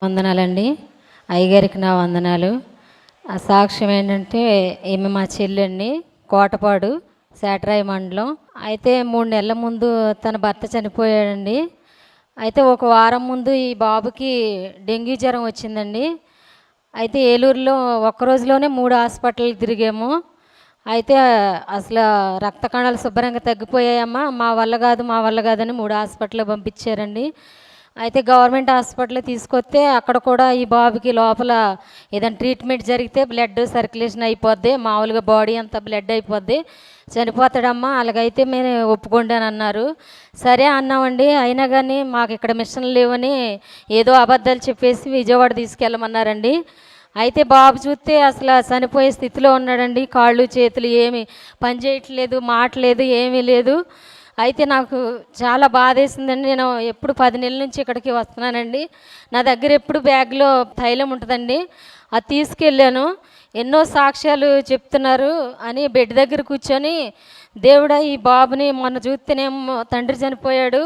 వందనాలండి. అయ్యగారికి నా వందనాలు. ఆ సాక్ష్యం ఏంటంటే, ఈమె మా చెల్లండి, కోటపాడు, సేటరాయి మండలం. అయితే 3 నెలల ముందు తన భర్త చనిపోయాడండి. అయితే ఒక వారం ముందు ఈ బాబుకి డెంగ్యూ జ్వరం వచ్చిందండి. అయితే ఏలూరులో ఒక్క రోజులోనే 3 హాస్పిటల్‌కి తిరిగాము. అయితే అసలు రక్త కణాలు శుభ్రంగా తగ్గిపోయాయమ్మా, మా వల్ల కాదు మా వల్ల కాదని 3 హాస్పిటల్‌కి పంపించారండి. అయితే గవర్నమెంట్ హాస్పిటల్‌కి తీసుకొస్తే అక్కడ కూడా ఈ బాబుకి లోపల ఏదైనా ట్రీట్మెంట్ జరిగితే బ్లడ్ సర్క్యులేషన్ అయిపోద్ది, మామూలుగా బాడీ అంతా బ్లడ్ అయిపోద్ది, చనిపోతాడమ్మా, అలాగైతే మీరు ఒప్పుకోండి అని అన్నారు. సరే అన్నామండి. అయినా కానీ మాకు ఇక్కడ మిషన్లు లేవని ఏదో అబద్ధాలు చెప్పేసి విజయవాడ తీసుకెళ్ళమన్నారండి. అయితే బాబు చూస్తే అసలు చనిపోయే స్థితిలో ఉన్నాడండి. కాళ్ళు చేతులు ఏమి పని చేయట్లేదు, మాట లేదు, ఏమీ లేదు. అయితే నాకు చాలా బాధేసిందండి. నేను ఎప్పుడు 10 నెలల నుంచి ఇక్కడికి వస్తున్నానండి. నా దగ్గర ఎప్పుడు బ్యాగ్లో తైలం ఉంటుందండి, అది తీసుకెళ్ళాను. ఎన్నో సాక్ష్యాలు చెప్తున్నారు అని బెడ్ దగ్గర కూర్చొని, దేవుడా ఈ బాబుని మొన్న చూస్తేనేమో తండ్రి చనిపోయాడు,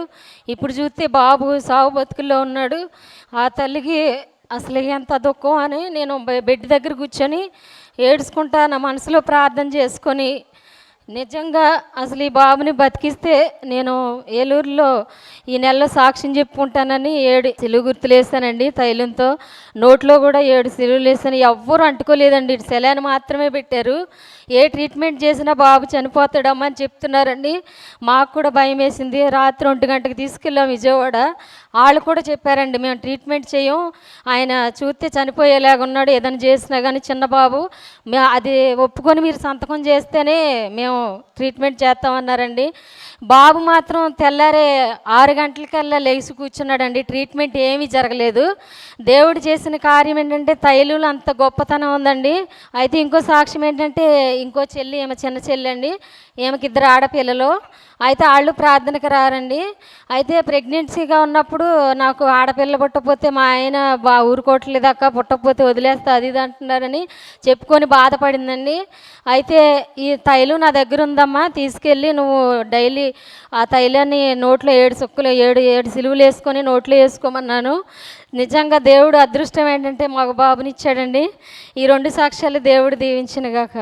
ఇప్పుడు చూస్తే బాబు సావు బతుకుల్లో ఉన్నాడు, ఆ తల్లికి అసలు ఎంత దుఃఖం అని నేను బెడ్ దగ్గర కూర్చొని ఏడ్చుకుంటా నా మనసులో ప్రార్థన చేసుకొని, నిజంగా అసలు ఈ బాబుని బతికిస్తే నేను ఏలూరులో ఈ నెలలో సాక్ష్యం చెప్పుకుంటానని 7 సిలువు గుర్తులు వేసానండి తైలంతో. నోట్లో కూడా 7 సిలువులు వేసాను. ఎవ్వరూ అంటుకోలేదండి, సెలైన్ మాత్రమే పెట్టారు. ఏ ట్రీట్మెంట్ చేసినా బాబు చనిపోతాడమ్మా అని చెప్తున్నారండి. మాకు కూడా భయం వేసింది. రాత్రి 1 గంటకి తీసుకెళ్ళాం విజయవాడ. వాళ్ళు కూడా చెప్పారండి, మేము ట్రీట్మెంట్ చేయం, ఆయన చూస్తే చనిపోయేలాగా ఉన్నాడు, ఏదైనా చేసినా కానీ చిన్న బాబు, అది ఒప్పుకొని మీరు సంతకం చేస్తేనే మేము ట్రీట్మెంట్ చేస్తామన్నారండి. బాబు మాత్రం తెల్లారే 6 గంటలకల్లా లేచి కూర్చున్నాడండి. ట్రీట్మెంట్ ఏమీ జరగలేదు. దేవుడు చేసిన కార్యం ఏంటంటే తైలులో అంత గొప్పతనం ఉందండి. అయితే ఇంకో సాక్ష్యం ఏంటంటే, ఇంకో చెల్లి, ఈమె చిన్న చెల్లి అండి, ఈమెకి 2 ఆడపిల్లలు. అయితే వాళ్ళు ప్రార్థనకు రారండి. అయితే ప్రెగ్నెన్సీగా ఉన్నప్పుడు నాకు ఆడపిల్ల పుట్టకపోతే మా ఆయన ఊరుకోవట్లేదు అక్క, పుట్టకపోతే వదిలేస్తా అది ఇది అంటున్నారని చెప్పుకొని బాధపడిందండి. అయితే ఈ తైలం నా దగ్గర ఉందమ్మా, తీసుకెళ్ళి నువ్వు డైలీ ఆ తైలాన్ని నోట్లో 7 సుక్కులు 7 సిలువులు వేసుకొని నోట్లో వేసుకోమన్నాను. నిజంగా దేవుడు అదృష్టం ఏంటంటే మగ బాబునిచ్చాడండి. ఈ 2 సాక్ష్యాలు దేవుడు దీవించినగాక.